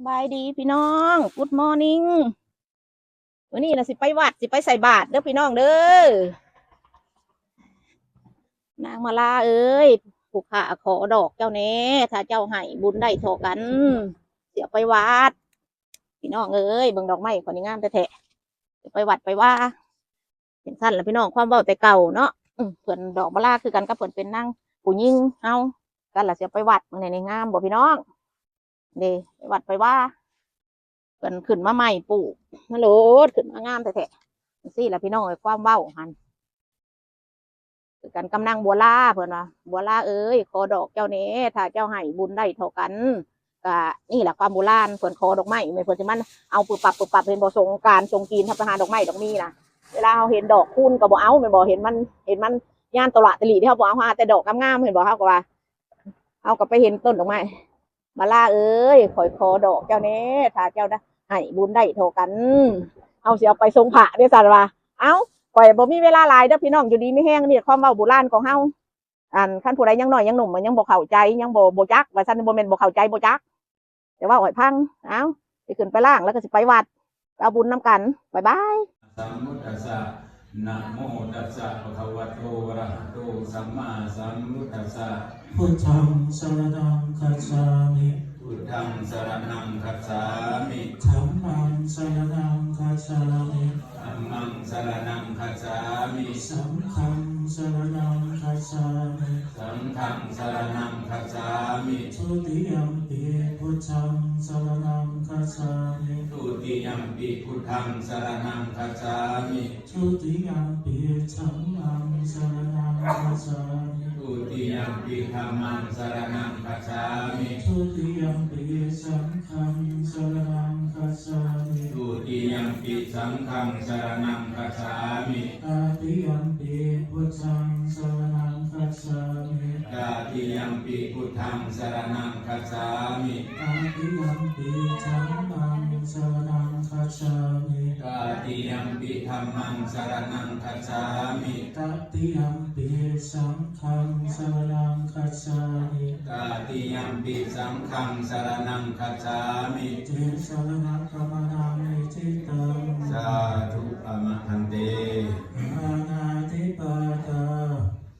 บายดีพี่น้อง Good morning วันนี้นะสิไปวัดสิไปใส่บาตรเด้อพี่น้องเด้อนางมาลาเอ้ยผู้ข้าขอดอกเจ้าแน่ถ้าเจ้าให้บุญได้เท่ากันเดี๋ยวไปวัดพี่น้องเอ้ยเบิ่งดอกไม้คนนี้งามแท้ๆเดี๋ยวไปวัดไปว่าเห็นสั้นแล้วพี่น้องความเว้าแต่เก่าเนาะเพิ่นดอกมาลาคือกันกับเพิ่นเป็นนางผู้หญิงเฮากันล่ะเสียไปวัดมื้อนี้งามบ่พี่น้องเด้ไปวัดไปว่าเพิ่นขึ้นมาใหม่ปลูกมาโลดขึ้นมางามแท้ๆจังซี่ล่ะพี่น้องเอ้ยความเว้าหั่นคือกันกำนังบัวลาเพิ่นว่าบัวลาเอ้ยขอดอกเจ้าแหน่ถ้าเจ้าให้บุญได้เท่ากันก็นี่แหละความโบราณเพิ่นขอดอกไม้ไม่เพิ่นสิมันเอาปึบปับเห็นบ่สงกรานต์สงกรีนทับทหารดอกไม้ดอกนี้นะเวลาเฮาเห็นดอกคูณก็บ่เอาแม่นบ่เห็นมันย่านตลาดตะลีที่เฮาบ่เอาหาแต่ดอกงามๆเห็นบ่เฮาก็ว่าเฮาก็ไปเห็นต้นดอกไม้มาลาเอ้ยขอยขอดอกเจ้าแหน่ถ้าเจ้าได้ให้บุญได้เท่ากันเอาสิเอาไปทรงพระเด้อซั่นว่าเอ้าข่อยบ่มีเวลาหลายเด้อพี่น้องอยู่ดีไม่แห้งนี่ความเว้าโบราณของเฮาคันผู้ใดยังน้อยยังหนุ่มมันยังบ่เข้าใจยังบ่จักว่าซั่นบ่แม่นบ่เข้าใจบ่จักแต่ว่าข่อยพังเอ้าสิขึ้นไปล่างแล้วก็สิไปวัดเอาบุญนำกันบ๊ายบายสัมมุตัสสะนะโมตัสสะภะคะวะโตอะระหะโตสัมมาสัมพุทธัสสะพุทธังสรณังคัจฉามิพุทธังสรณังคัจฉามิธัมมังสรณังคัจฉามิธัมมังสรณังคัจฉามิสังฆังสรณังคัจฉามิสังฆังสรณังคัจฉามิทุติยัมปิพุทธังสรณังคัจฉามิทุติยัมปิพุทธังสรณังคัจฉามิทุติยัมปิธัมมังสรณังคัจฉามิทุติยัมปิธัมมังสรณังคัจฉามิทุติยัมปิสังฆังสรณังคัจฉามิทุติยัมปิสังฆังสรณังคัจฉามิตติยัมปิพุทธังสรณังคัจฉามิตติยัมปิพุทธังสรณังคัจฉามิตติยัมปิธัมมังสรณังคัจฉามิตติยัมปิธัมมังสรณังคัจฉามิตติยัมปิสังฆังสรณังคัจฉามิตติยัมปิสังฆังสรณังคัจฉามิเจสรณะกัมมนามิจิตังสาธุอมหันเตอานาติปาตา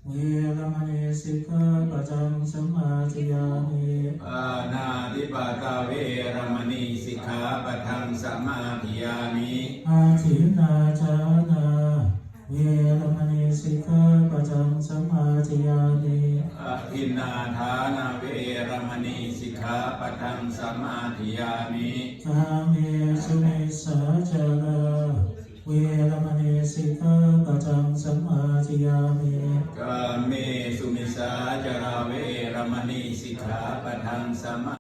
เวรมณีสิกขาปัจจังสมาธิยามิอานาติปาตาเวรมณีสิกขาปะทังสมาธิยามิอาทินนาจานาเวรมณีสิกขาปัจจังสมาธิยามิอาทินนาทานาเวรมณีสิกขาปะทังสมาธิยามิกาเมสุมิสาจาราเวรมณีสิกขาปัจจังสมาธิยามิกาเมสุมิสาจาราเวรมณีสิกขาปะทังสมา